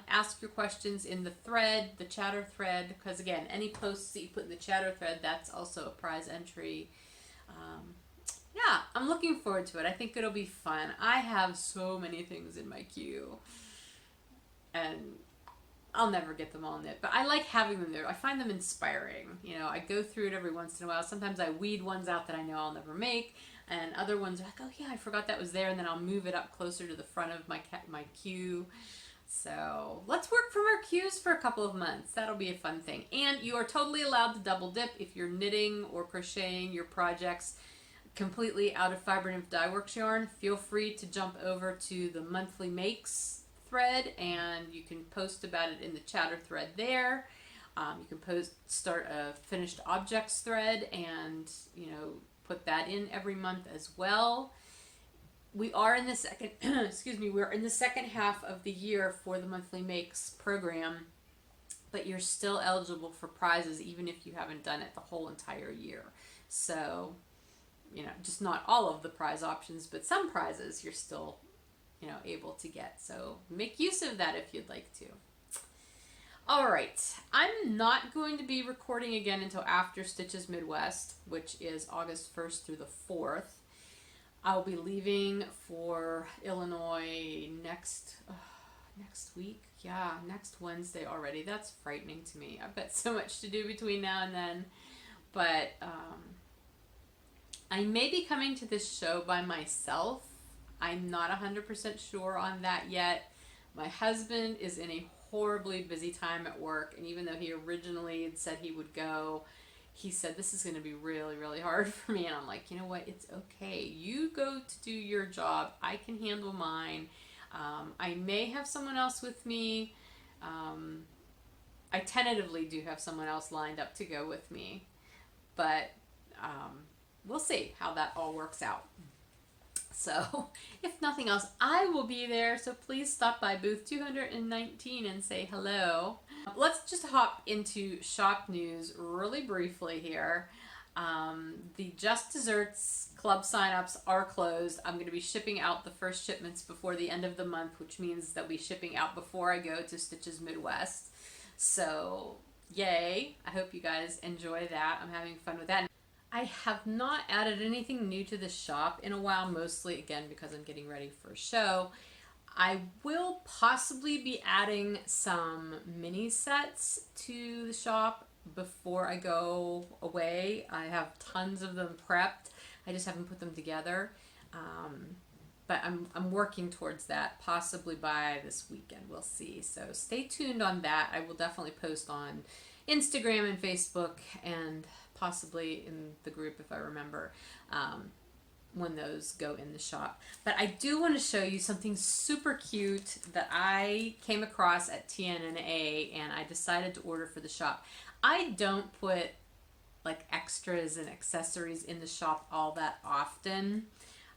Speaker 1: ask your questions in the thread, the chatter thread, because again, any posts that you put in the chatter thread, that's also a prize entry. Yeah, I'm looking forward to it. I think it'll be fun. I have so many things in my queue, and I'll never get them all knit, but I like having them there. I find them inspiring. You know, I go through it every once in a while. Sometimes I weed ones out that I know I'll never make, and other ones are like, oh yeah, I forgot that was there, and then I'll move it up closer to the front of my queue. So let's work from our queues for a couple of months. That'll be a fun thing. And you are totally allowed to double dip if you're knitting or crocheting your projects completely out of Fiber Nymph Dye Works yarn. Feel free to jump over to the monthly makes thread and you can post about it in the chatter thread there. You can start a finished objects thread and, you know, put that in every month as well. We are in the second, we're in the second half of the year for the monthly makes program, but you're still eligible for prizes even if you haven't done it the whole entire year. So, you know, just not all of the prize options, but some prizes you're still, you know, able to get. So make use of that if you'd like to. All right, I'm not going to be recording again until after Stitches Midwest, which is August 1st through the 4th. I'll be leaving for Illinois next, next week. Yeah, next Wednesday already. That's frightening to me. I've got so much to do between now and then. But I may be coming to this show by myself. I'm not 100% sure on that yet. My husband is in a horribly busy time at work, and even though he originally had said he would go, he said this is going to be really, really hard for me. And I'm like, you know what? It's okay. You go to do your job. I can handle mine. I may have someone else with me. I tentatively do have someone else lined up to go with me, but we'll see how that all works out. So if nothing else, I will be there. So please stop by booth 219 and say hello. Let's just hop into shop news really briefly here. The Just Desserts club signups are closed. I'm going to be shipping out the first shipments before the end of the month, which means they'll be shipping out before I go to Stitches Midwest. So yay. I hope you guys enjoy that. I'm having fun with that. I have not added anything new to the shop in a while, mostly again because I'm getting ready for a show. I will possibly be adding some mini sets to the shop before I go away. I have tons of them prepped. I just haven't put them together. But I'm working towards that, possibly by this weekend. We'll see. So stay tuned on that. I will definitely post on Instagram and Facebook and possibly in the group if I remember when those go in the shop. But I do want to show you something super cute that I came across at TNNA and I decided to order for the shop. I don't put like extras and accessories in the shop all that often.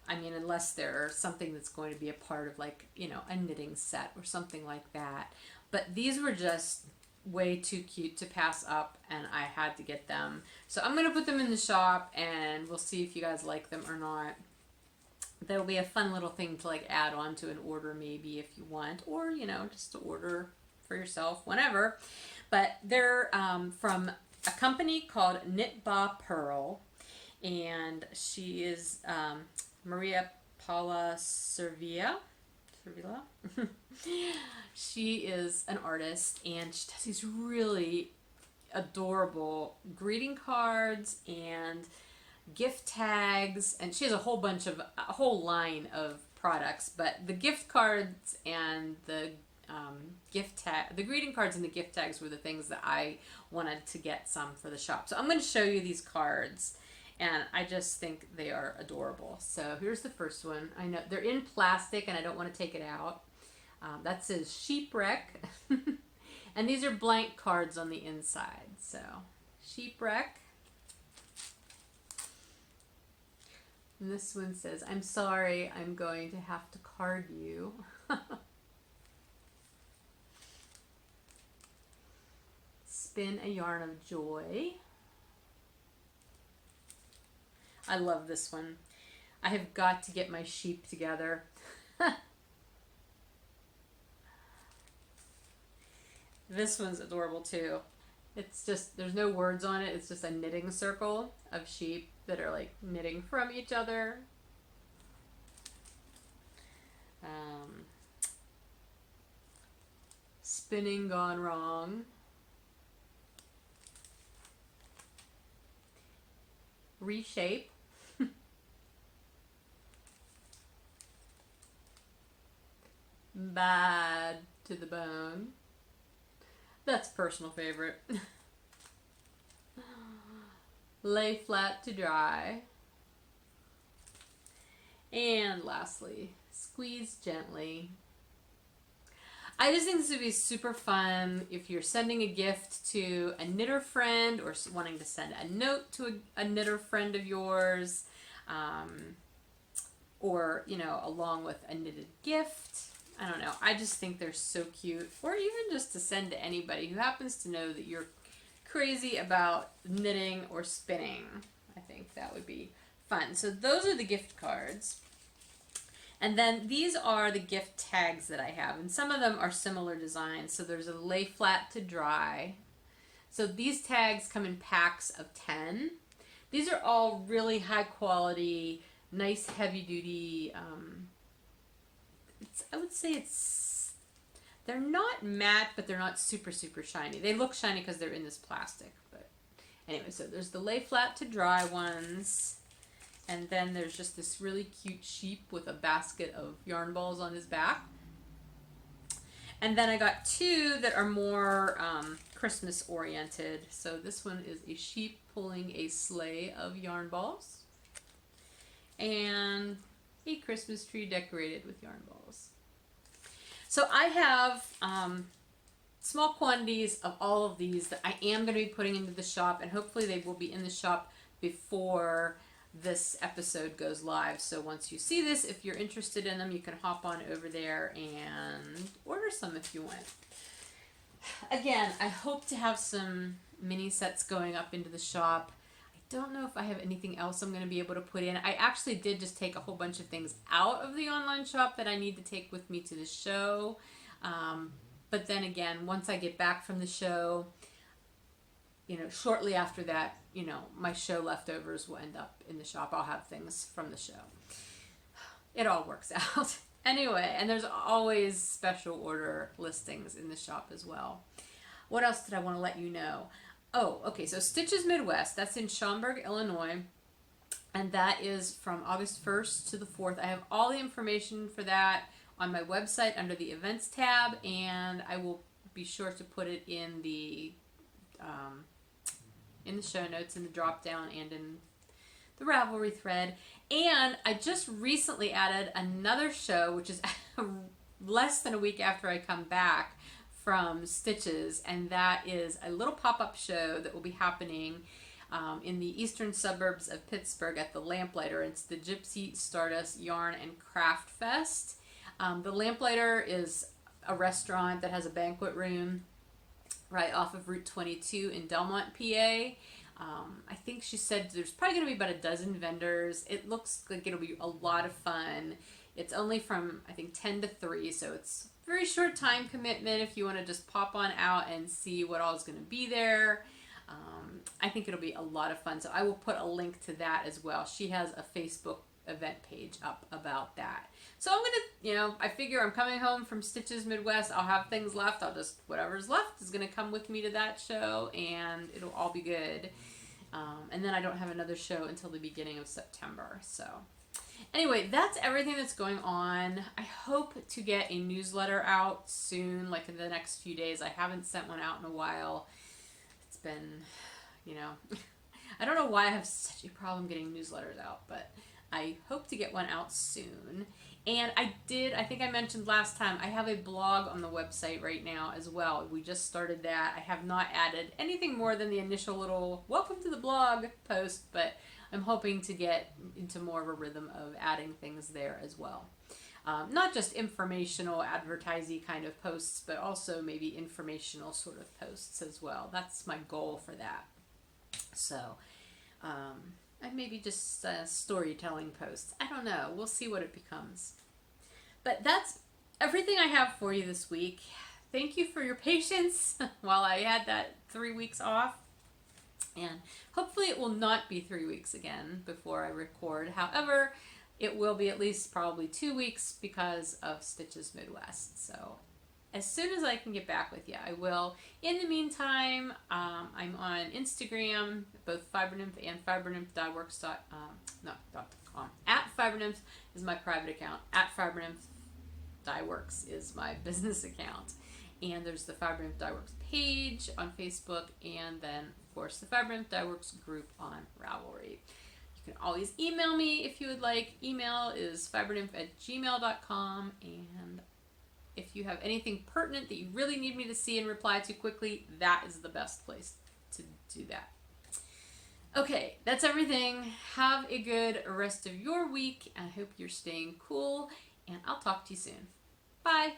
Speaker 1: I mean, unless there's something that's going to be a part of like, you know, a knitting set or something like that. But these were just way too cute to pass up and I had to get them. So I'm going to put them in the shop and we'll see if you guys like them or not. That'll be a fun little thing to like add on to an order maybe if you want, or you know, just to order for yourself whenever. But they're from a company called Knit Ba Pearl, and she is Maria Paula Servilla. She is an artist and she does these really adorable greeting cards and gift tags, and she has a whole line of products, but the gift cards and the the greeting cards and the gift tags were the things that I wanted to get some for the shop. So I'm going to show you these cards. And I just think they are adorable. So here's the first one. I know they're in plastic and I don't want to take it out. That says Sheepwreck. And these are blank cards on the inside. So Sheepwreck. And this one says, I'm sorry, I'm going to have to card you. Spin a yarn of joy. I love this one. I have got to get my sheep together. This one's adorable too. It's just, there's no words on it. It's just a knitting circle of sheep that are like knitting from each other. Spinning gone wrong. Reshape. Bad to the bone. That's personal favorite. Lay flat to dry. And lastly, squeeze gently. I just think this would be super fun if you're sending a gift to a knitter friend or wanting to send a note to a knitter friend of yours, or, you know, along with a knitted gift. I don't know. I just think they're so cute. Or even just to send to anybody who happens to know that you're crazy about knitting or spinning. I think that would be fun. So those are the gift cards. And then these are the gift tags that I have. And some of them are similar designs. So there's a lay flat to dry. So these tags come in packs of 10. These are all really high quality, nice heavy duty, I would say it's They're not matte, but they're not super, super shiny. They look shiny because they're in this plastic. But anyway, so there's the lay flat to dry ones. And then there's just this really cute sheep with a basket of yarn balls on his back. And then I got two that are more Christmas oriented. So this one is a sheep pulling a sleigh of yarn balls. And a Christmas tree decorated with yarn balls. So I have small quantities of all of these that I am going to be putting into the shop, and hopefully they will be in the shop before this episode goes live. So once you see this, if you're interested in them, you can hop on over there and order some if you want. Again, I hope to have some mini sets going up into the shop. I don't know if I have anything else I'm going to be able to put in. I actually did just take a whole bunch of things out of the online shop that I need to take with me to the show. But then again, once I get back from the show, you know, shortly after that, you know, my show leftovers will end up in the shop. I'll have things from the show. It all works out. Anyway, and there's always special order listings in the shop as well. What else did I want to let you know? Oh, okay, so Stitches Midwest, that's in Schaumburg, Illinois, and that is from August 1st to the 4th. I have all the information for that on my website under the events tab, and I will be sure to put it in the show notes, in the drop down, and in the Ravelry thread. And I just recently added another show, which is less than a week after I come back from Stitches, and that is a little pop-up show that will be happening in the eastern suburbs of Pittsburgh at the Lamplighter. It's the Gypsy Stardust Yarn and Craft Fest. The Lamplighter is a restaurant that has a banquet room right off of Route 22 in Delmont, PA. I think she said there's probably going to be about a dozen vendors. It looks like it'll be a lot of fun. It's only from, I think, 10 to 3, so it's very short time commitment if you want to just pop on out and see what all is going to be there. I think it'll be a lot of fun, so I will put a link to that as well. She has a Facebook event page up about that. So I'm going to, you know, I figure I'm coming home from Stitches Midwest. I'll have things left. I'll just, whatever's left is going to come with me to that show, and it'll all be good. And then I don't have another show until the beginning of September, so... Anyway, that's everything that's going on. I hope to get a newsletter out soon, like in the next few days. I haven't sent one out in a while. It's been, you know, I don't know why I have such a problem getting newsletters out, but I hope to get one out soon. And I think I mentioned last time, I have a blog on the website right now as well. We just started that. I have not added anything more than the initial little welcome to the blog post, but I'm hoping to get into more of a rhythm of adding things there as well. Not just informational, advertising kind of posts, but also maybe informational sort of posts as well. That's my goal for that. So, and maybe just storytelling posts. I don't know. We'll see what it becomes. But that's everything I have for you this week. Thank you for your patience while I had that 3 weeks off. And hopefully it will not be 3 weeks again before I record. However, it will be at least probably 2 weeks because of Stitches Midwest. So as soon as I can get back with you, I will. In the meantime, I'm on Instagram, both FiberNymph and FiberNymphDyeWorks.com. At FiberNymph is my private account. At FiberNymphDyeWorks is my business account. And there's the FiberNymph Dyeworks page on Facebook, and then, of course, the FiberNymph Dyeworks group on Ravelry. You can always email me if you would like. Email is fibernymph@gmail.com, and if you have anything pertinent that you really need me to see and reply to quickly, that is the best place to do that. Okay, that's everything. Have a good rest of your week. I hope you're staying cool, and I'll talk to you soon. Bye.